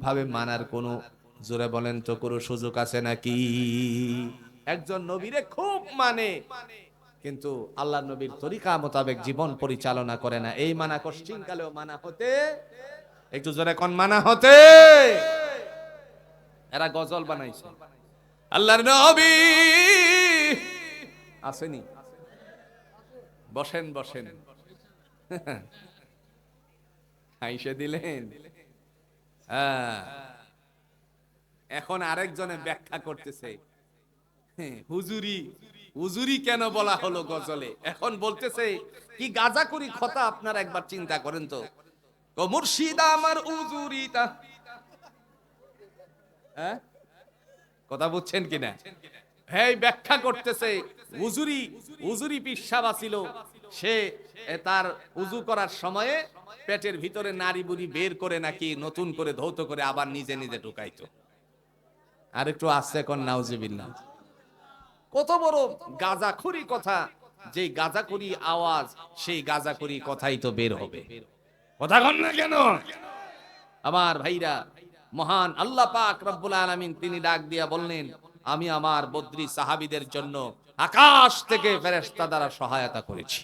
এইভাবে মানার কোনো, জোরে বলেন তো, কোনো সুযোগ আছে নাকি? একজন নবীরে খুব মানে, কিন্তু আল্লাহ নবীর তরিকা মোতাবেক জীবন পরিচালনা করে না। এই মানা কশ্চিন কালেও মানা হতে, একটু জোরে কোন মানা হতে, এরা গজল বানাইছে। আল্লাহর নবী আসেনি, বসেন বসেন, আইসে দিলেন। হ্যাঁ, এখন আরেকজনে ব্যাখ্যা করতেছে, হুজুরি, হুজুরি কেন বলা হলো গজলে? এখন বলতেছে কি গাজাকুরি কথা, আপনারা একবার চিন্তা করেন তো। মুর্শিদা আমার উজুরিটা, হ্যাঁ, কথা বুঝছেন কিনা? হ্যাঁ, ব্যাখ্যা করতেছে উজুরি, উজুরি পিসাব ছিল, সে তার উজু করার সময়ে পেটের ভিতরে নারী বুড়ি বের করে নাকি নতুন করে ধৌত করে আবার নিজে নিজে ঢুকাইতো। আর একটু আসছে কোন নাউজুবিল্লাহ। কত বড় গাজাখুরি কথা, যে গাজাখুরি আওয়াজ, সেই গাজাখুরি কথাই তো বের হবে। কথা কন না কেন আমার ভাইরা? মহান আল্লাহ পাক রব্বুল আলামিন তিনি ডাক দিয়া বললেন, আমি আমার বদরি সাহাবীদের জন্য আকাশ থেকে ফেরেশতা দ্বারা সহায়তা করেছি।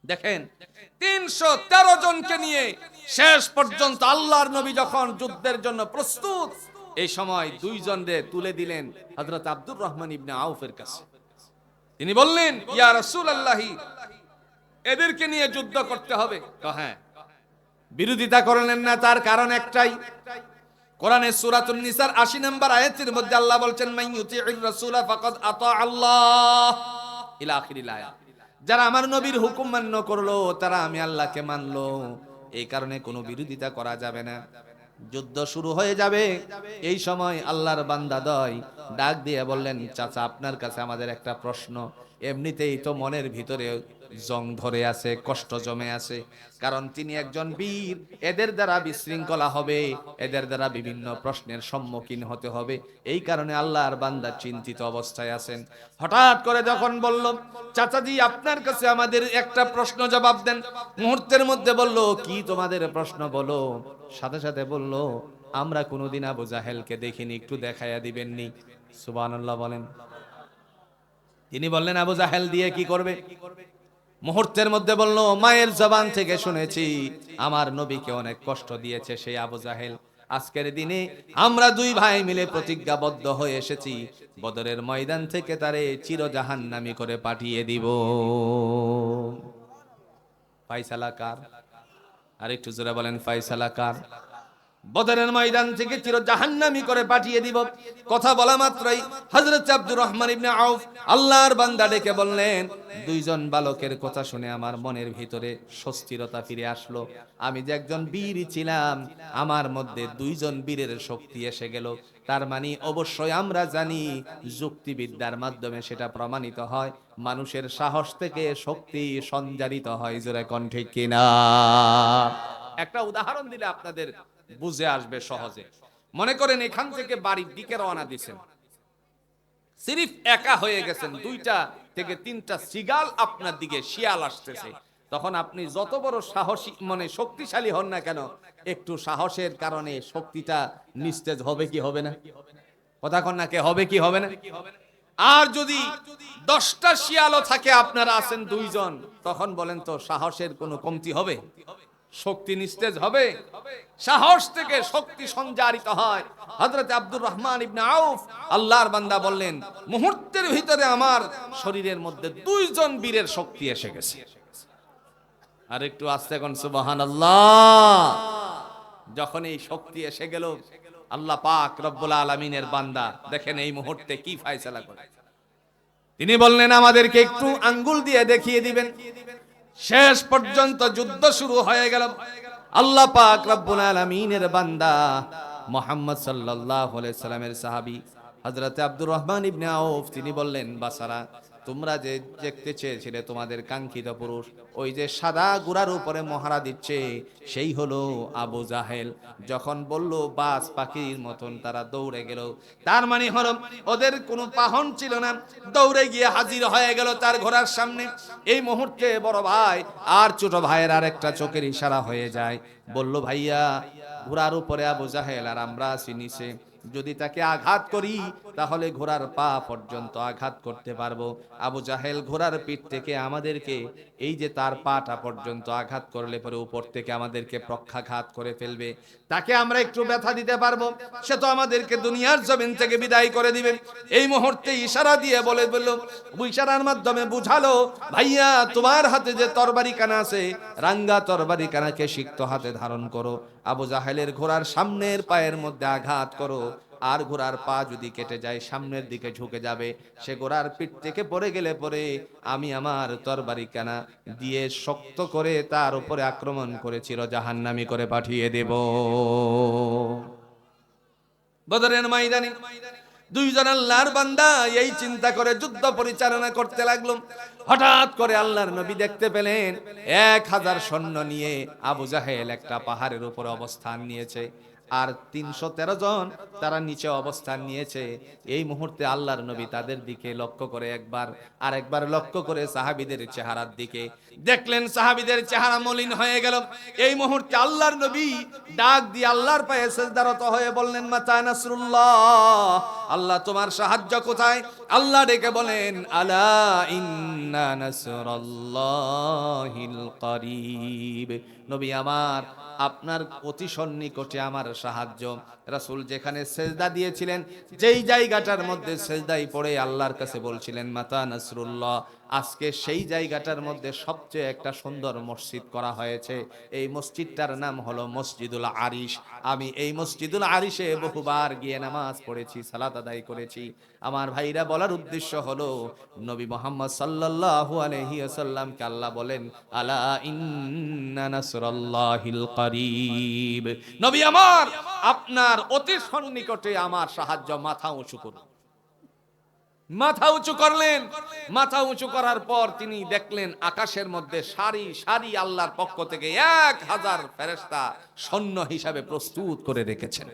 দেখেন, ৩১৩ জনকে নিয়ে শেষ পর্যন্ত আল্লাহর নবী যখন যুদ্ধের জন্য প্রস্তুত, এই সময় দুইজনরে তুলে দিলেন হযরত আব্দুর রহমান ইবনে আউফের কাছে। তিনি বললেন, ইয়া রাসূলুল্লাহ, এদেরকে নিয়ে যুদ্ধ করতে হবে। তো হ্যাঁ, বিরোধিতা করলেন না, তার কারণ একটাই। কোরআনের সূরাতুন নিসার ৮০ নম্বর আয়াতের মধ্যে আল্লাহ বলছেন, মান ইউতিউর রাসূলা ফাকাদ আতা আল্লাহ, ইলা আখিরিল আয়াত। যারা আমার নবীর হুকুম মান্য করলো, তারা আমি আল্লাহকে মানলো। এই কারণে কোনো বিরোধিতা করা যাবে না। যুদ্ধ শুরু হয়ে যাবে, এই সময় আল্লাহর বান্দাদ্বয় ডাক দিয়ে বললেন, চাচা আপনার কাছে আমাদের একটা প্রশ্ন। এমনিতেই তো মনের ভিতরে জং ধরে আছে, কষ্ট জমে আছে, কারণ তিনি একজন বীর, এদের দ্বারা বিশৃঙ্খলা হবে, এদের দ্বারা বিভিন্ন প্রশ্নের সম্মুখীন হতে হবে। এই কারণে আল্লাহর বান্দা চিন্তিত অবস্থায় আছেন। হঠাৎ করে যখন বলল, চাচাজি আপনার কাছে আমাদের একটা প্রশ্ন জবাব দেন, মুহূর্তের মধ্যে বলল, কি তোমাদের প্রশ্ন বলো? সাথে সাথে বলল, আমরা কোনোদিন আবু জাহেলকে দেখিনি, একটু দেখাইয়া দিবেননি? সুবহানাল্লাহ বলেন। তিনি বললেন, আবু জাহেল দিয়ে কি করবে? মুহূর্তের মধ্যে বলল, মায়ের জবান থেকে শুনেছি আমার নবীকে অনেক কষ্ট দিয়েছে সেই আবু জাহেল। আজকের দিনে আমরা দুই ভাই মিলে প্রতিজ্ঞাবদ্ধ হয়ে এসেছি, বদরের ময়দান থেকে তারে চির জাহান্নামী করে পাঠিয়ে দিব। ফায়সালা কার? আর একটু জোরে বলেন, ফায়সালা কার? বদরের ময়দান থেকে চির জাহান্নামী করে পাঠিয়ে দিব। কথা বলা মাত্রই হযরত আব্দুর রহমান ইবনে আউফ আল্লাহর বান্দা ডেকে বললেন, দুইজন বালকের কথা শুনে আমার মনের ভিতরে স্বস্তিরতা ফিরে আসলো। আমি যে একজন বীর ছিলাম, আমার মধ্যে দুইজন বীরের শক্তি এসে গেল। তার মানে অবশ্যই আমরা জানি যুক্তিবিদ্যার মাধ্যমে সেটা প্রমাণিত হয়, মানুষের সাহস থেকে শক্তি সঞ্চারিত হয়। জোরে কোন ঠিক কিনা? একটা উদাহরণ দিলে আপনাদের বুঝে আসবে সহজে। মনে করেন এখান থেকে বাড়ির দিকে রওনা দিয়েছেন, সিরিফ একা হয়ে গেছেন, 2টা থেকে 3টা সিগাল আপনার দিকে শিয়াল আসতেছে। তখন আপনি যত বড় সাহসী মানে শক্তিশালী হন না কেন, একটু সাহসের কারণে শক্তিটা নিস্তেজ হবে কি হবে না? কথা কন না কে, হবে কি হবে না? আর যদি 10টা শিয়ালও থাকে, আপনারা আছেন 2 জন, তখন বলেন তো সাহসের কোনো কমতি হবে? শক্তি নিস্তেজ হবে? সাহস থেকে শক্তি সঞ্চারিত হয়। হযরত আব্দুর রহমান ইবনে আউফ আল্লাহর বান্দা বললেন, মুহূর্তের ভিতরে আমার শরীরের মধ্যে 2 জন বীরের শক্তি এসে গেছে। আর একটু আস্তে কোন সুবহানাল্লাহ। যখন এই শক্তি এসে গেল, আল্লাহ পাক রব্বুল আলামিনের বান্দা দেখেন এই মুহূর্তে কি ফয়সালা করে। তিনি বললেন, আমাদেরকে একটু আঙ্গুল দিয়ে দেখিয়ে দিবেন। শেষ পর্যন্ত যুদ্ধ শুরু হয়ে গেল। আল্লাহ পাক রব্বুল আলামিনের বান্দা মুহাম্মদ সাল্লাল্লাহু আলাইহি সাল্লামের সাহাবী হযরত আব্দুর রহমান ইবনে আউফ তিনি বললেন, বাসারা, তোমরা যে দেখতে চেয়েছিলে তোমাদের কাঙ্ক্ষিত পুরুষ, ওই যে সাদা গুড়ার উপরে মহড়া দিচ্ছে, সেই হলো আবু জাহেল। যখন বলল বাস পাখির মতন তারা দৌড়ে গেল, তার মানে হলো ওদের কোনো বাহন ছিল না, দৌড়ে গিয়ে হাজির হয়ে গেল তার ঘোড়ার সামনে। এই মুহূর্তে বড় ভাই আর ছোট ভাইয়ের আর একটা চোখের ইশারা হয়ে যায়, বলল, ভাইয়া ঘোড়ার উপরে আবু জাহেল আর আমরা আছি নিচে, যদি তাকে আঘাত করি তাহলে ঘোড়ার পা পর্যন্ত আঘাত করতে পারবো। আবু জাহেল ঘোড়ার পিঠ থেকে আমাদেরকে, এই যে তার পাটা পর্যন্ত আঘাত করলে পরে উপর থেকে আমাদেরকে প্রক্ষাঘাত করে ফেলবে। তাকে আমরা একটু ব্যথা দিতে পারবো, সে তো আমাদেরকে দুনিয়ার জমিন থেকে বিদায় করে দিবে। এই মুহূর্তে ইশারা দিয়ে বলে বলল, ইশারার মাধ্যমে বুঝালো, ভাইয়া তোমার হাতে যে তরবারি কানা আছে, রাঙ্গা তরবারি কানাকে সিক্ত হাতে ধারণ করো, আবু জাহেলের ঘোড়ার সামনের পায়ের মধ্যে আঘাত করো, আর ঘোড়ার পা যদি কেটে যায় সামনের দিকে ঝুঁকে যাবে, সে ঘোড়ার পিঠ থেকে পড়ে গেলে পরে আমি আমার তরবারি কানা দিয়ে শক্ত করে তার উপরে আক্রমণ করে চিরজাহান্নামী করে পাঠিয়ে দেব। বদরের ময়দানে দুইজন আল্লাহর বান্দা এই চিন্তা করে যুদ্ধ পরিচালনা করতে লাগলো। হঠাৎ করে আল্লাহর নবী দেখতে পেলেন 1000 সৈন্য নিয়ে আবু জাহেল একটা পাহাড়ের উপর অবস্থান নিয়েছে, আর 313 জন তারা নিচে অবস্থান নিয়েছে। এই মুহূর্তে আল্লাহর নবী তাদের দিকে লক্ষ্য করে একবার আর একবার লক্ষ্য করে সাহাবীদের চেহারার দিকে দেখলেন, সাহাবীদের চেহারা মলিন হয়ে গেল। এই মুহূর্তে আল্লাহর নবী ডাক দিয়ে আল্লাহর পায়ে সিজদারত হয়ে বললেন, মাতা নাসরুল্লাহ, আল্লাহ তোমার সাহায্য কোথায়? আল্লাহ ডেকে বলেন, আলা ইন্না নাসরাল্লাহিল করিব, নবী আমার, আপনার অতি সন্নিকটে আমার সাহায্য। রাসূল যেখানে সেজদা দিয়েছিলেন, যেই জায়গাটার মধ্যে সেজদায় পড়ে আল্লাহর কাছে বলছিলেন মাতা নাসরুল্লাহ, আজকে সেই জায়গাটার মধ্যে সবচেয়ে একটা সুন্দর মসজিদ করা হয়েছে। এই মসজিদটার নাম হলো মসজিদুল আরিশ। আমি এই মসজিদুল আরিশে বহুবার গিয়ে নামাজ পড়েছি, সালাত আদায় করেছি। আমার ভাইরা, বলার উদ্দেশ্য হলো নবী মুহাম্মদ সাল্লাল্লাহু আলাইহি ওয়াসাল্লামকে আল্লাহ বলেন, আলা ইন্না নাসরাল্লাহিল করিব, নবী আমার, আপনার অতি সন্নিকটে আমার সাহায্য, মাথা উঁচু করুন। মাথা উঁচু করলেন। মাথা উঁচু করার পর তিনি দেখলেন আকাশের মধ্যে সারি সারি আল্লাহর পক্ষ থেকে 1000 ফেরেশতা সৈন্য হিসাবে প্রস্তুত করে রেখেছেন।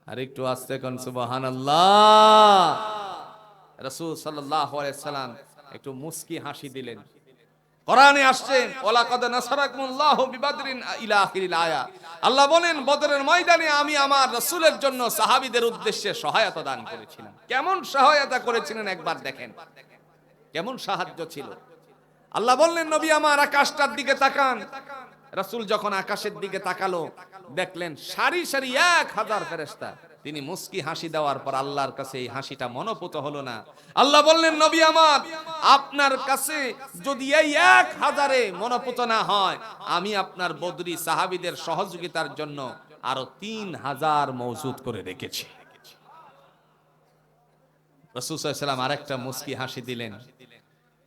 আর একটু আস্তে কোন সুবহানাল্লাহ। রাসূল সাল্লাল্লাহু আলাইহি সাল্লাম একটু মুস্কি হাসি দিলেন। কোরআনে আসছে, ওয়ালাকাদ নাসারাকুমুল্লাহু বিবাদরিন ইলা আখিরিল আয়া। আল্লাহ বলেন, বদরের ময়দানে আমি আমার রাসূলের জন্য সাহাবীদের উদ্দেশ্যে সহায়তা দান করেছিলাম। কেমন সহায়তা করেছিলেন একবার দেখেন, কেমন সাহায্য ছিল। আল্লাহ বললেন, নবী আমার, আকাশটার দিকে তাকান। রাসূল যখন আকাশের দিকে তাকালো, দেখলেন সারি সারি 1000 ফেরেশতা। তিনি মুস্কি হাসি দেওয়ার পর আল্লাহর কাছে এই হাসিটা মনোপুত হলো না। আল্লাহ বললেন, নবী আমার, আপনার কাছে যদি এই 1000-এ মনোপুত না হয়, আমি আপনার বদরি সাহাবীদের সহযোগিতার জন্য আরো 3000 মওজুদ করে রেখেছি। রাসূল সাল্লাল্লাহু আলাইহি ওয়াসাল্লাম আরেকটা মুস্কি হাসি দিলেন।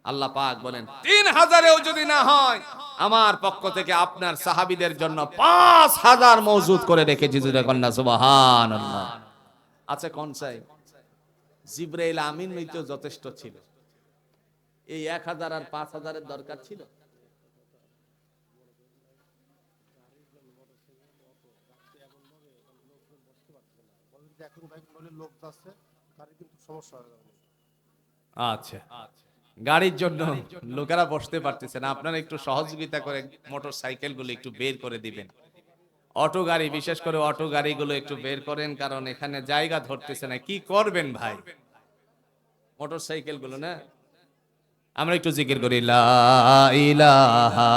আল্লাহ পাক বলেন, 3000-এও যদি না হয়, আমার পক্ষ থেকে আপনার সাহাবীদের জন্য 5000 মওজুদ করে রেখেছি। কন্যা সুবহানাল্লাহ। আচ্ছা, কোন চাই? জিবরাইল আমিন হইতেও যথেষ্ট ছিল। এই 1000 আর 5000-এর দরকার ছিল? আচ্ছা, গাড়ির জন্য লোকেরা বসতে পারতেছে না, আপনারা একটু সহযোগিতা করে মোটর সাইকেল গুলো একটু বের করে দিবেন। অটো গাড়ি, বিশেষ করে অটো গাড়িগুলো একটু বের করেন, কারণ এখানে জায়গা ধরতেছে না। কি করবেন ভাই, মোটর সাইকেল গুলো না। আমরা একটু জিকির করি, লা ইলাহা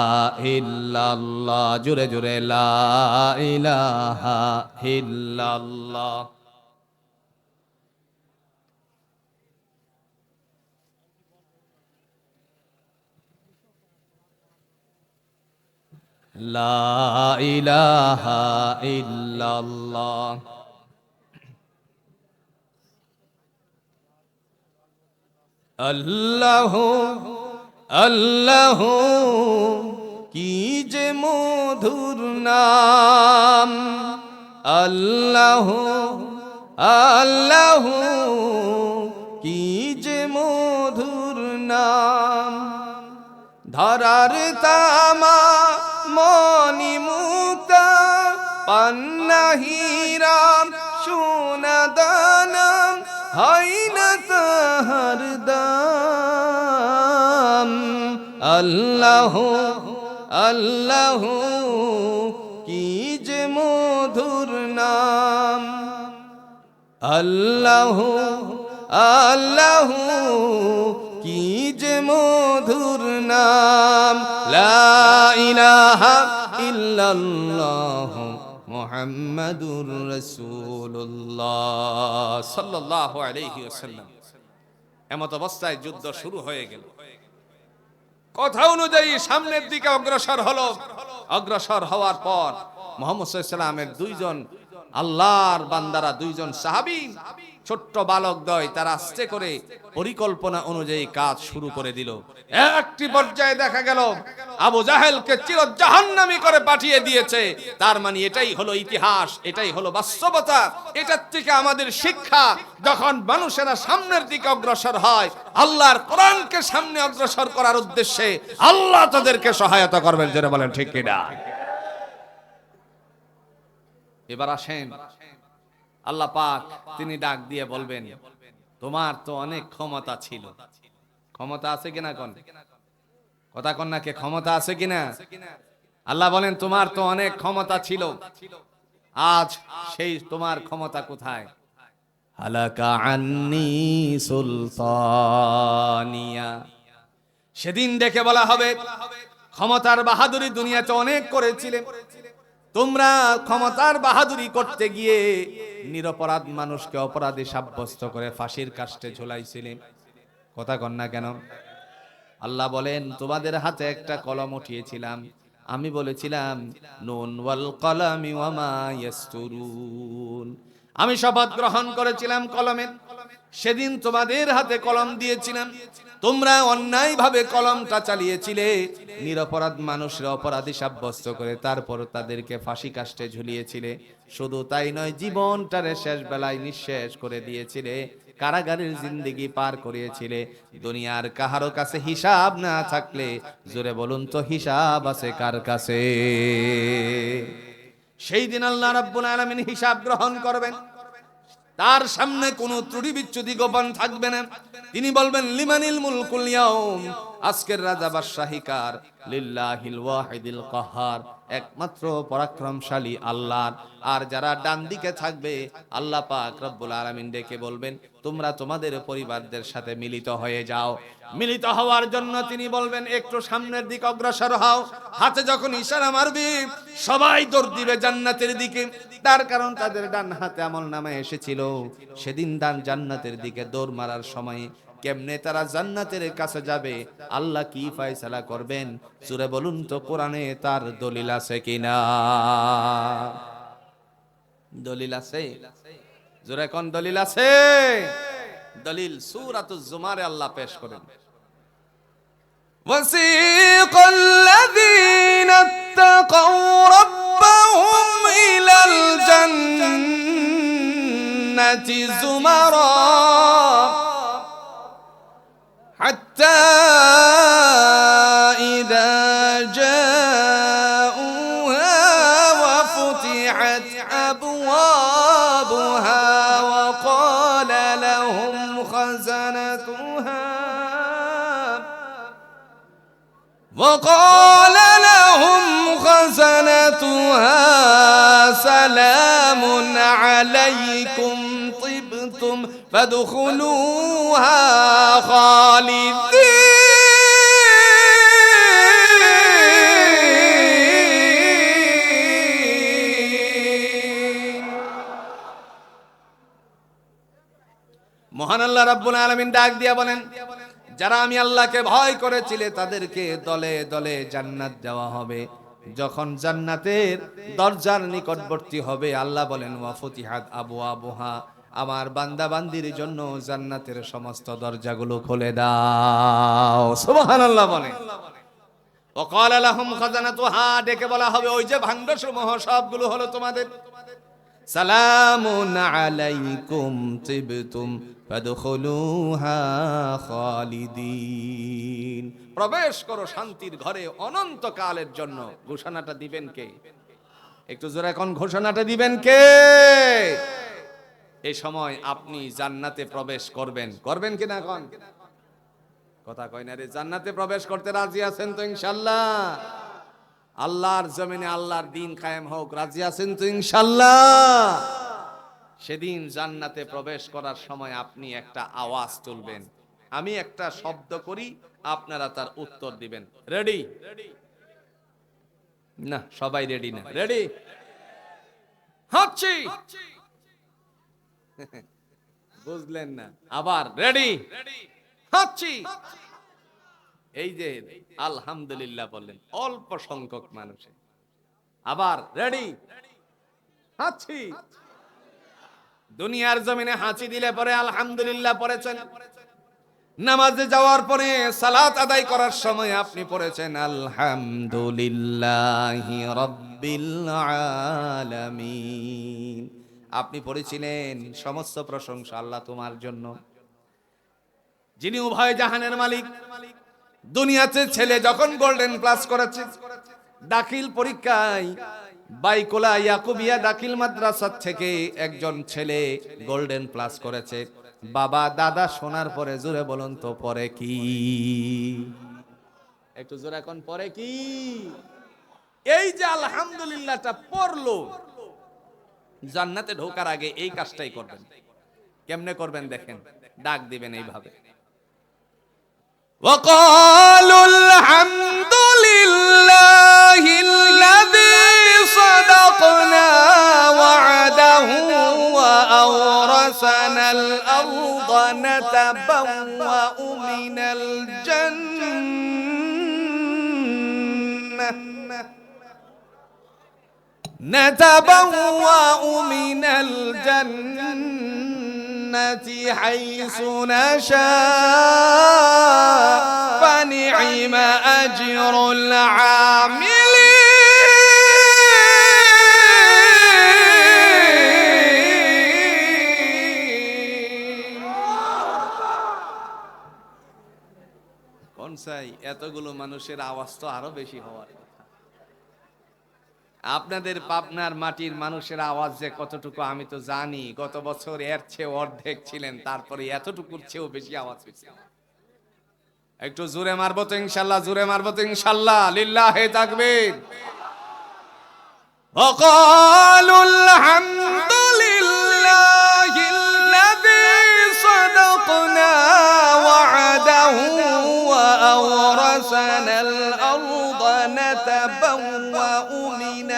ইল্লাল্লাহ, জোরে জোরে, লা ইলাহা ইল্লাল্লাহ। লা ইলাহা ইল্লাল্লাহ। আল্লাহ আল্লাহ কি যে মধুর নাম, আল্লাহ আল্লাহ কি যে মধুর নাম। ধরার তামা মনি মুক্তা পান্না হীরাম সোনা দানাম, হয় না তাহার দাম। আল্লাহ আল্লাহ কি যে মধুর নাম, আল্লাহ আল্লাহ কি যে মধুর নাম, লা ইলাহা ইল্লাল্লাহ মুহাম্মাদুর রাসূলুল্লাহ সাল্লাল্লাহু আলাইহি ওয়াসাল্লাম। এমত অবস্থায় যুদ্ধ শুরু হয়ে গেল। কথা অনুযায়ী সামনের দিকে অগ্রসর হলো। অগ্রসর হওয়ার পর মুহাম্মদ সাল্লাল্লাহু আলাইহি ওয়াসাল্লামের দুইজন আল্লাহর বান্দারা, দুইজন সাহাবী, ছোট্ট বালক দ্বয়, তারা আস্তে করে পরিকল্পনা অনুযায়ী কাজ শুরু করে দিল। একটি পর্যায়ে দেখা গেল আবু জাহেলকে চির জাহান্নামী করে পাঠিয়ে দিয়েছে। তার মানে এটাই হলো ইতিহাস, এটাই হলো বাস্তবতা। এটার থেকে আমাদের শিক্ষা, যখন মানুষেরা সামনের দিকে অগ্রসর হয়, আল্লাহর কোরআনকে সামনে অগ্রসর করার উদ্দেশ্যে আল্লাহ তাদেরকে সহায়তা করবেন। যারা বলেন ঠিক কিনা? এবার আসেন, আল্লাহ পাক তিনি ডাক দিয়ে বলবেন, তোমার তো অনেক ক্ষমতা ছিল। ক্ষমতা আছে কিনা? কোন কথা কোন না, কে ক্ষমতা আছে কিনা? আল্লাহ বলেন তোমার তো অনেক ক্ষমতা ছিল, আজ সেই তোমার ক্ষমতা কোথায়? হালাকা আন্নি সুলতানিয়া। সেদিন দেখে বলা হবে, ক্ষমতার বাহাদুরি দুনিয়াতে অনেক করেছিলে, তোমরা ক্ষমতার বাহাদুরি করতে গিয়ে নিরপরাধ মানুষকে অপরাধী সাব্যস্ত করে ফাঁসির কাস্টে ঝুলাইছিলে। কথা কন না কেন? আল্লাহ বলেন তোমাদের হাতে একটা কলম উঠিয়েছিলাম, আমি বলেছিলাম নুন ওয়াল কলামি ওয়া মা ইয়াসতুরুন, আমি শপথ গ্রহণ করেছিলাম কলমের। সেদিন তোমাদের হাতে কলম দিয়েছিলাম, তোমরা অন্যায়ভাবে কলমটা চালিয়েছিলে, নিরপরাধ মানুষরা অপরাধী সাব্যস্ত করে তারপর তাদেরকে ফাঁসি কাস্টে ঝুলিয়েছিলে। শুধু তাই নয়, জীবনটারে শেষ বেলায় নিঃশেষ করে দিয়েছিলে, কারাগারের জিন্দেগি পার করিয়েছিলে। দুনিয়ার কাহারো কাছে হিসাব না থাকলে জোরে বলুন তো হিসাব আছে কার কাছে? সেই দিন আল্লাহ রাব্বুল আলামিন হিসাব গ্রহণ করবেন, তার সামনে কোনো ত্রুটি বিচ্যুতি গোপন থাকবে না। তিনি বলবেন লিমানিল মুলকুল ইয়াউম, আজকের রাজা বাদশাহী কার? লিল্লাহিল ওয়াহিদিল কাহ্হার, একমাত্র পরাক্রমশালী আল্লাহর। আর যারা ডান দিকে থাকবে, আল্লাহ পাক রব্বুল আলামিন ডেকে বলবেন তোমরা তোমাদের পরিবারদের সাথে মিলিত হয়ে যাও। মিলিত হওয়ার জন্য তিনি বলবেন একটু সামনের দিকে অগ্রসর হও। হাতে যখন ইশারা মারবে সবাই দৌড় দিবে জান্নাতের দিকে, তার কারণ তাদের ডান হাতে আমলনামা এসেছিল। সেদিন জান্নাতের দিকে দৌড় মারার সময় কেমনে তারা জান্নাতের কাছে যাবে, আল্লাহ কি ফয়সালা করবেন? সূরা বলুন তো কোরআনে তার দলিল আছে কিনা? দলিল আছে? জোরে কোন দলিল আছে? দলিল সূরাতুজ জুমারে আল্লাহ পেশ করেন, وسيق الذين اتقوا ربهم إلى الجنة زمرا حتى إذا جاءوها وفتحت أبوابها وقال لهم خزنتها سلام عليكم طبتم فادخلوها خالدين। মহান আল্লাহ রাব্বুল আলামিন ডাক দিয়া বলেন, যারা আমি আল্লাহকে ভয় করেছিলে তাদেরকে দলে দলে জান্নাত দেওয়া হবে। যখন জান্নাতের দরজার নিকটবর্তী হবে, আল্লাহ বলেন ওয়া ফুতিহাত আবওয়াবুহা, আমার বান্দা বান্দির জন্য জান্নাতের সমস্ত দরজাগুলো খুলে দাও। সুবহানাল্লাহ বলেন। ওয়া ক্বালা লাহুম খাজানাতুহা, ডেকে বলা হবে ওই যে ভাণ্ডারসমূহ সবগুলো হলো তোমাদের। সালামুন আলাইকুম তিবতুম ফাদখুলুহা খালিদিন, প্রবেশ করো শান্তির ঘরে অনন্তকালের জন্য। ঘোষণাটা দিবেন কে? একটু জোরে এখন ঘোষণাটা দিবেন কে? এই সময় আপনি জান্নাতে প্রবেশ করবেন, করবেন কিনা? এখন কথা কয় না রে, জান্নাতে প্রবেশ করতে রাজি আছেন তো ইনশাআল্লাহ? আল্লাহর জমিনে আল্লাহর দিন কায়েম হোক, রাজি আছেন তো ইনশাআল্লাহ? সেদিন জান্নাতে প্রবেশ করার সময় আপনি একটা আওয়াজ তুলবেন, আমি একটা শব্দ করি, আপনারা তার উত্তর দিবেন। রেডি? না, সবাই রেডি না। রেডি? হচ্ছি, বুঝলেন না? আবার রেডি? হচ্ছি। এই যে আলহামদুলিল্লাহ বললেন অল্প সংখ্যক মানুষে। আবার রেডি? হাঁচি। দুনিয়ার জমিনে হাঁচি দিলে পরে আলহামদুলিল্লাহ পড়েছেন, নামাজে যাওয়ার পরে সালাত আদায় করার সময় আপনি পড়েছেন আলহামদুলিল্লাহি রাব্বিল আলামিন। আপনি পড়েছিলেন সমস্ত প্রশংসা আল্লাহ তোমার জন্য, যিনি উভয় জাহানের মালিক। দুনিয়াতে ছেলে যখন গোল্ডেন প্লাস করেছে, দাখিল পরীক্ষায় বাইকুলা ইয়াকুবিয়া দাখিল মাদ্রাসা থেকে একজন ছেলে গোল্ডেন প্লাস করেছে। বাবা দাদা শোনার পরে জোরে বলুন তো পরে কি? একটু জোরে এখন পরে কি? এই যে আলহামদুলিল্লাহটা পড়লো, জান্নাতে ঢোকার আগে এই কাজটাই করবেন। কেমনে করবেন দেখেন, ডাক দিবেন এইভাবে, وقالوا الحمد لله الذي صدقنا وعده وأورثنا الأرض نتبوأ من الجنة حيث نشاء فنعم أجر العاملين। কোন সাই এতগুলো মানুষের আওয়াজ তো আরো বেশি হওয়ার কথা। আপনাদের পাবনার মাটির মানুষের আওয়াজ যে কতটুকু আমি তো জানি, গত বছর এর চেয়ে অর্ধেক ছিলেন, তারপরে এতটুকুর চেয়েও বেশি আওয়াজ হয়েছে। একটু জোরে মারবো তো ইনশাল্লাহ, জোরে মারবো তো ইনশাল্লাহ। লিল্লাহি তাকবীর। وقالوا الحمد لله الذي صدقنا وعده وأورثنا الأرض نتبوأ من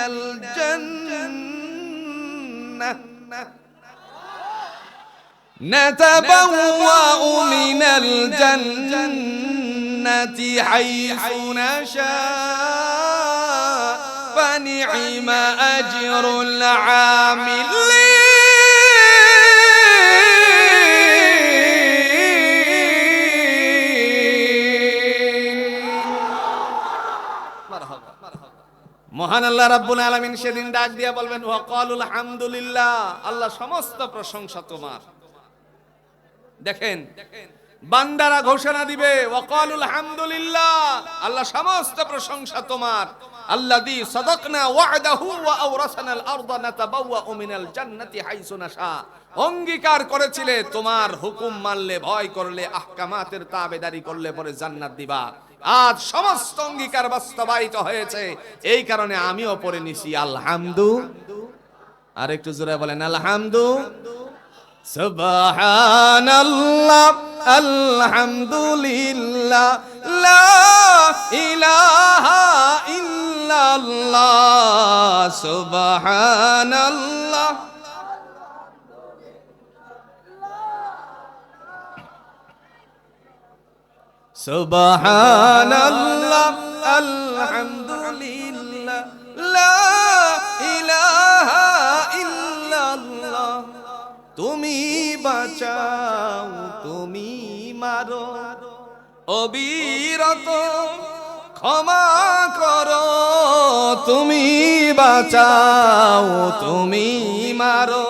الجنة حيث نشاء فنعم أجر العاملين। মহান আল্লাহ রাব্বুল আলামিন সেদিন ডাক দিয়া বলবেন ওয়াকালুল হামদুলিল্লাহ, আল্লাহ সমস্ত প্রশংসা তোমার। দেখেন বান্দারা ঘোষণা দিবে ওয়াকালুল হামদুলিল্লাহ, আল্লাহ সমস্ত প্রশংসা তোমার। আল্লাযী সাদাকনা ওয়া'দাহু ওয়া আওরাসানাল আরদা নাতাবাওয়াউ মিনাল জান্নাতি হাইসু নাশা, অঙ্গীকার করেছিলে তোমার হুকুম মানলে, ভয় করলে, আহকামাতের তাবেদারি করলে পরে জান্নাত দিবা। আজ সমস্ত অঙ্গীকার বাস্তবায়িত হয়েছে, এই কারণে আমিও পড়ে নিছি আলহামদু। আর একটু জোরে বলেন আলহামদু। সুবহানাল্লাহ আলহামদুলিল্লাহ লা ইলাহা ইল্লাল্লাহ সুবহানাল্লাহ সুবহানাল্লাহ আলহামদুলিল্লাহ লা ইলাহা ইল্লাল্লাহ। তুমি বাঁচাও তুমি মারো অবিরত ক্ষমা করো, তুমি বাঁচাও তুমি মারো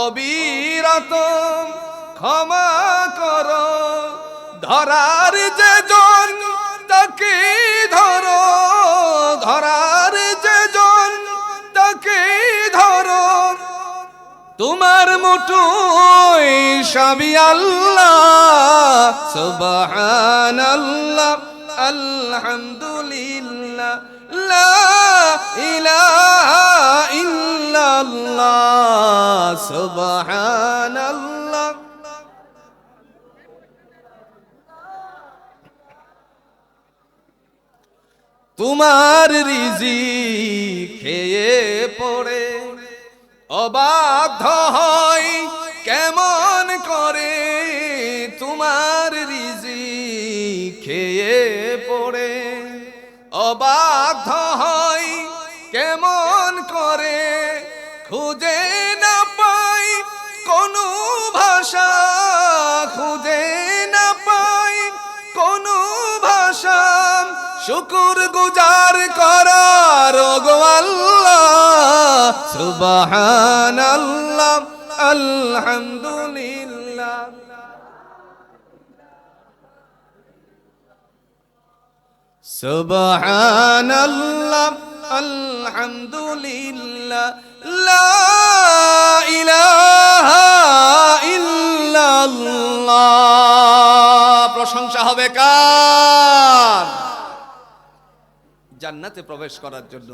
অবিরত ক্ষমা করো। ধরার যে জন তাকে ধরো, ধরার যে জন তাকে ধরো, তোমার মুঠোয় সবই আল্লাহ। সুবহানাল্লাহ আলহামদুলিল্লাহ লা ইলাহা ইল্লাল্লাহ সুবহানাল্লাহ। তোমার রিজিক খেয়ে পড়ে অবাধ্য হয় কেমন করে, তোমার রিজিক খেয়ে পড়ে অবাধ্য হয় কেমন করে, খুঁজে না পাই কোনো ভাষা, খুঁজে না পাই কোনো ভাষা, শুকুর গুজার করার গো আল্লাহ সুবহানাল্লাহ আলহামদুলিল্লাহ। সুবহানাল্লাহ আলহামদুলিল্লাহ লা ইলাহা ইল্লাল্লাহ। প্রশংসা হবে কার? জান্নাতে প্রবেশ করার জন্য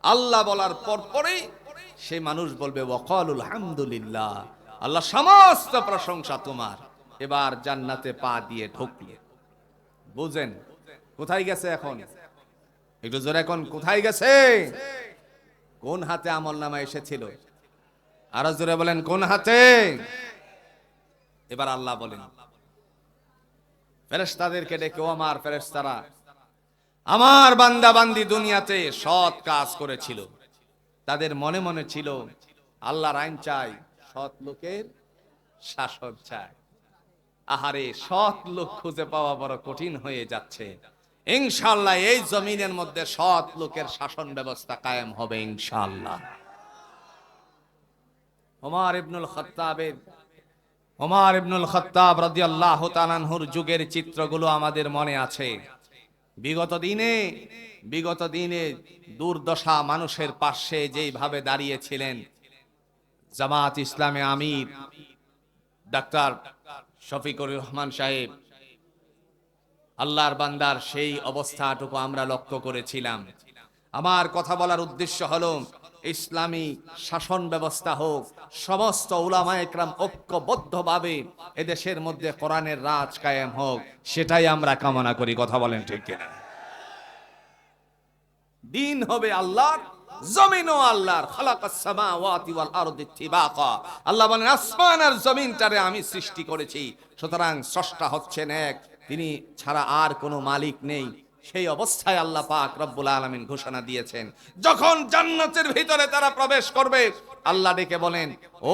আল্লাহ বলার পরপরই সেই মানুষ বলবে ওয়াকালুল হামদুলিল্লাহ, আল্লাহ সমস্ত প্রশংসা তোমার। এবার জান্নাতে পা দিয়ে ঢুকলে বুঝেন কোথায় গেছে এখন, একটু জোরে এখন কোথায় গেছে? কোন হাতে আমলনামা এসেছিল? আরো জোরে বলেন কোন হাতে? এবার আল্লাহ বলেন ফেরেশতাদেরকে ডেকে, ও আমার ফেরেশতারা, আমার বান্দা বান্দি দুনিয়াতে সৎ কাজ করেছিল, তাদের মনে মনে ছিল আল্লাহর আইন চাই, সৎ লোকের শাসন চাই। আহারে, সৎ লোক খুঁজে পাওয়া বড় কঠিন হয়ে যাচ্ছে। ইনশাআল্লাহ এই জমিনের মধ্যে সৎ লোকের শাসন ব্যবস্থা কায়েম হবে ইনশাআল্লাহ। ওমর ইবনুল খাত্তাব রাদিয়াল্লাহু তাআলা আনহুর যুগের চিত্রগুলো আমাদের মনে আছে। বিগত দিনে দুর্দশা মানুষের পাশে যেইভাবে দাঁড়িয়েছিলেন জামাত ইসলামে আমির ডাক্তার শফিকুর রহমান সাহেব, আল্লাহর বান্দার সেই অবস্থাটুকু আমরা লক্ষ্য করেছিলাম। আমার কথা বলার উদ্দেশ্য হলো ইসলামী শাসন ব্যবস্থা হোক, সমস্ত উলামা একরাম ঐক্যবদ্ধভাবে এদেশের মধ্যে কোরআনের রাজ কায়েম হোক, সেটাই আমরা কামনা করি। কথা বলেন ঠিক কিনা? দিন হবে আল্লাহর, জমিনও আল্লাহর। খালাকাস সামাওয়াতি ওয়াল আরদি তিবাকা, আল্লাহ বলেন আসমান আর জমিনটারে আমি সৃষ্টি করেছি, সুতরাং স্রষ্টা হচ্ছেন এক, তিনি ছাড়া আর কোনো মালিক নেই। সেই অবস্থায় আল্লাহ পাক রব্বুল আলামিন ঘোষণা দিয়েছেন, যখন জান্নাতের ভিতরে তারা প্রবেশ করবে আল্লাহ ডেকে বলেন, ও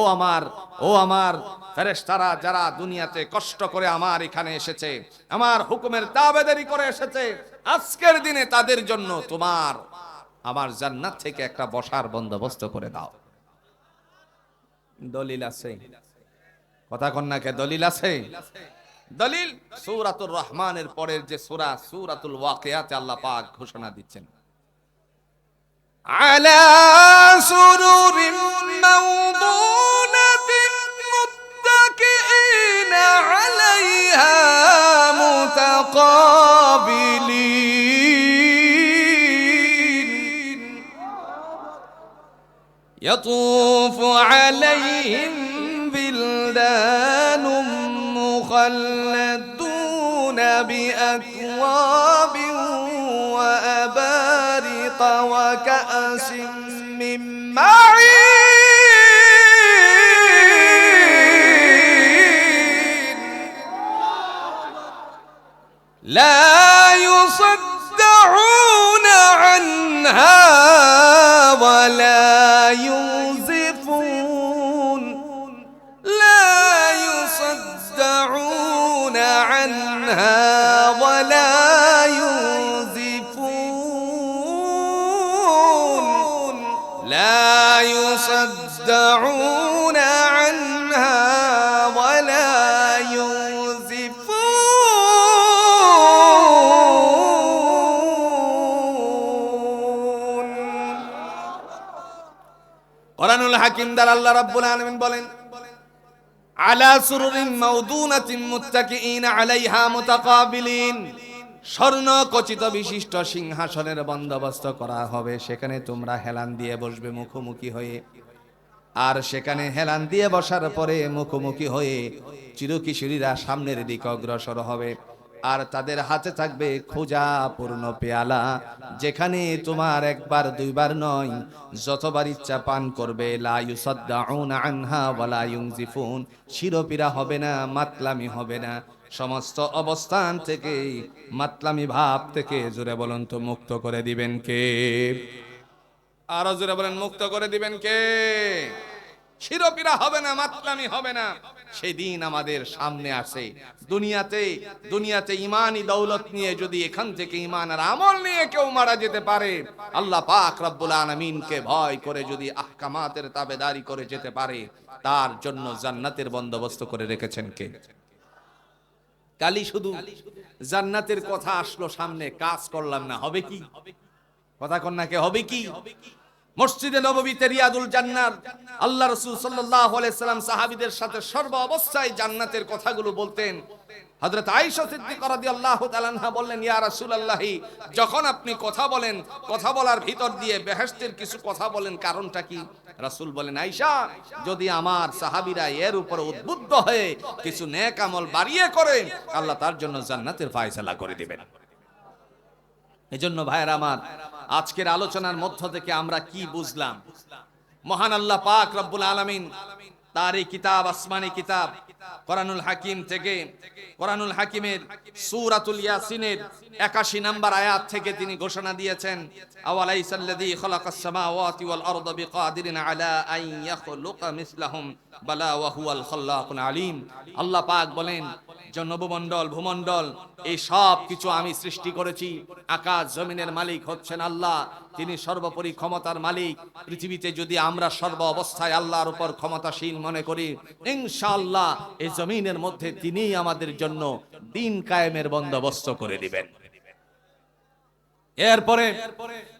আমার ফেরেশতারা যারা দুনিয়াতে কষ্ট করে আমার এখানে এসেছে, আমার হুকুমের তাবেদারি করে এসেছে, আজকের দিনে তাদের জন্য তোমার আমার জান্নাত থেকে একটা বসার বন্দোবস্ত করে দাও। দলিল আছে? কথা কন্যাকে দলিল আছে? দলিল সূরাতুর রহমানের পরের যে সূরা সূরাতুল ওয়াকিয়াতে আল্লাহ পাক ঘোষণা দিচ্ছেন, আলা সুরুরিম মাওদুনাতিন মুত্তাকিইনা আলাইহা মুতাকাবিলিন ইয়াতুফু আলাইহিম বিলদানুম مخلدون بأكواب وأبارق وكأس من معين لا يصدعون عنها ولا ينزفون عنها ولا ينزفون لا يصدعون عنها ولا ينزفون কোরআনুল হাকিম দ্বারা আল্লাহ রাব্বুল আলামিন বলেন, আলা সুরুরিন মাওদুনাতিন মুত্তাকিইনা আলাইহা মুতাকাবিলিন, স্বর্ণ খচিত বিশিষ্ট সিংহাসনের বন্দোবস্ত করা হবে, সেখানে তোমরা হেলান দিয়ে বসবে মুখোমুখি হয়ে। আর সেখানে হেলান দিয়ে বসার পরে মুখোমুখি হয়ে চিরকিশোরীরা সামনের দিকে অগ্রসর হবে, আর তাদের হাতে থাকবে খোঁজা পূর্ণ পেয়ালা, যেখানে তোমার একবার দুইবার নয়, যতবার ইচ্ছা পান করবে। লা ইউসাদ্দাউনা আনহা ওয়ালা ইউনজিফুন, শিরোপীড়া হবে না, মাতলামি হবে না, সমস্ত অবস্থান থেকে, মাতলামি ভাব থেকে জোরে বলুন তো মুক্ত করে দিবেন কে? আরো জোরে বলেন, মুক্ত করে দিবেন কে? শিরোপীড়া হবে না, মাতলামি হবে না। সেই দিন আমাদের সামনে আসে। দুনিয়াতে ইমানি দৌলত নিয়ে যদি এখান থেকে ইমান আর আমল নিয়ে কেউ মারা যেতে পারে, আল্লাহ পাক রব্বুল আলামিনকে ভয় করে যদি আহকামাতের তাবেদারি করে যেতে পারে, তার জন্য জান্নাতের বন্দোবস্ত করে রেখেছেন কে? কালি শুধু জান্নাতের কথা আসলো সামনে, কাজ করলাম না, হবে কি? কথা কন্যাকে হবে কি? মসজিদে নববীতে রিয়াদুল জান্নাত আল্লাহ রাসূল সাল্লাল্লাহু আলাইহি সাল্লাম সাহাবীদের সাথে সর্ব অবস্থায় জান্নাতের কথাগুলো বলতেন। হযরত আয়েশা সিদ্দিকা রাদিয়াল্লাহু তাআলা আনহা বললেন, ইয়া রাসূলুল্লাহ, যখন আপনি কথা বলেন, কথা বলার ভিতর দিয়ে বেহেশতের কিছু কথা বলেন, কারণটা কি? রাসূল বলেন, আয়েশা, যদি আমার সাহাবীরা এর উপর উদ্বুদ্ধ হয়ে কিছু নেক আমল বাড়িয়ে করে, আল্লাহ তার জন্য জান্নাতের ফয়সালা করে দিবেন। এজন্য ভাইয়েরা আমার, আজকের আলোচনার মধ্য থেকে আমরা কি বুঝলাম? মহান আল্লাহ পাক রব্বুল আলামিন তার এই কিতাব, আসমানি কিতাব কোরআনুল হাকিম থেকে, কোরআনুল হাকিমের সূরাতুল ইয়াসিনের ৮১ নম্বর আয়াত থেকে তিনি ঘোষণা দিয়েছেন, আওয়ালাইসাল্লাযী খালাকাস সামাওয়াতি ওয়াল আরদা বিকাদিরিন আলা আন ইয়াখলুকা মিসলাহুম বালা ওয়া হুয়াল খাল্লাকুল আলীম। আল্লাহ পাক বলেন যে নবমণ্ডল, ভূমণ্ডল, এই সব কিছু আমি সৃষ্টি করেছি। আকাশ জমিনের মালিক হচ্ছেন আল্লাহ, তিনি সর্বোপরি ক্ষমতার মালিক। পৃথিবীতে যদি আমরা সর্ব অবস্থায় আল্লাহর উপর ক্ষমতাশীল মনে করি, ইনশাআল্লাহ এই জমিনের মধ্যে তিনিই আমাদের জন্য দিন কায়েমের বন্দোবস্ত করে দিবেন। এরপরে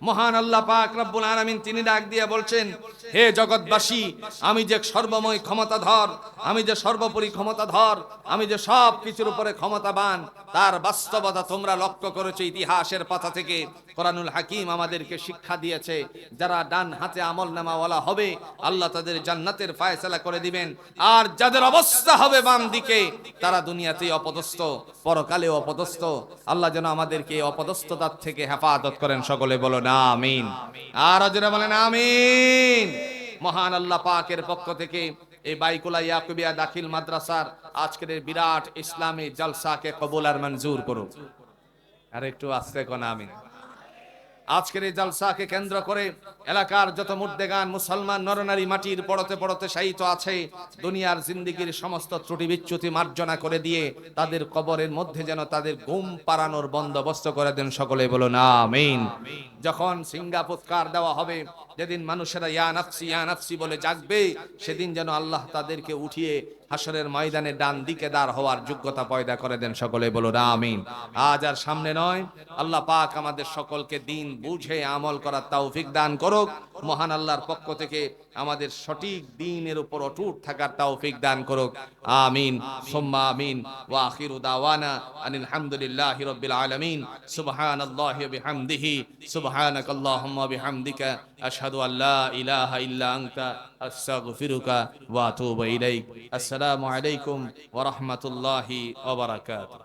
মহান আল্লাহ পাক রব্বুল আলামিন তিনি ডাক দিয়ে বলছেন, হে জগৎবাসী, আমি যে সর্বময় ক্ষমতাধর, আমি যে সর্বোপরি ক্ষমতাধর, আমি যে সব কিছুর উপরে ক্ষমতাবান, তার বাস্তবতা তোমরা লক্ষ্য করেছো ইতিহাসের পাতা থেকে। কোরআনুল হাকিম আমাদেরকে শিক্ষা দিয়েছে, যারা ডান হাতে আমলনামাওয়ালা হবে, আল্লাহ তাদের জান্নাতের ফয়সালা করে দিবেন। আর যাদের অবস্থা হবে বাম দিকে, তারা দুনিয়াতেই অপদস্থ, পরকালেও অপদস্থ। আল্লাহ যেন আমাদেরকে এই অপদস্থতার থেকে হেফাজত করেন। সকলে বলো না আমিন। আর যারা বলেন আমিন। মহান আল্লাহ পাকের পক্ষ থেকে এই বাইকুলা ইয়াকুবিয়া দাখিল মাদ্রাসার আজকের এই বিরাট ইসলামী জলসাকে কবুল আর মঞ্জুর করুন। আর একটু আস্তে কোন আমিন। আজকের এই জলসাকে কেন্দ্র করে এলাকার যত মুর্দেগান মুসলমান নরনারী মাটির পড়তে পড়তে শায়িত আছে, দুনিয়ার জিন্দেগির সমস্ত ত্রুটি বিচ্যুতি মার্জনা করে দিয়ে তাদের কবরের মধ্যে যেন তাদের ঘুম পাড়ানোর বন্দোবস্ত করে দেন। সকলে বলো না আমিন। যখন সিঙ্গাপুৎকার দেওয়া হবে, যেদিন মানুষেরা ইয়া নাফসি বলে জাগবে, সেদিন যেন আল্লাহ তাদেরকে উঠিয়ে হাসরের ময়দানে ডান দিকে দাঁড় হওয়ার যোগ্যতা পয়দা করে দেন। সকলে বলো না আমিন। আজ আর সামনে নয়, আল্লাহ পাক আমাদের সকলকে দিন বুঝে আমল করার তৌফিক দান করুক। মহান আল্লাহর পক্ষ থেকে আমাদের সঠিক দ্বীনের উপর অটুট থাকার তৌফিক দান করুক। আমিন সুম্মা আমিন। ওয়া আখিরু দাওয়ানা আনিল হামদুলিল্লাহি রাব্বিল আলামিন। সুবহানাল্লাহি ওয়া বিহামদিহি, সুবহানাকাল্লাহুম্মা বিহামদিকা, আশহাদু আল্লা ইলাহা ইল্লা আনতা, আস্তাগফিরুকা ওয়া আতুবু ইলাইক। আসসালামু আলাইকুম ওয়া রাহমাতুল্লাহি ওয়া বারাকাতুহু।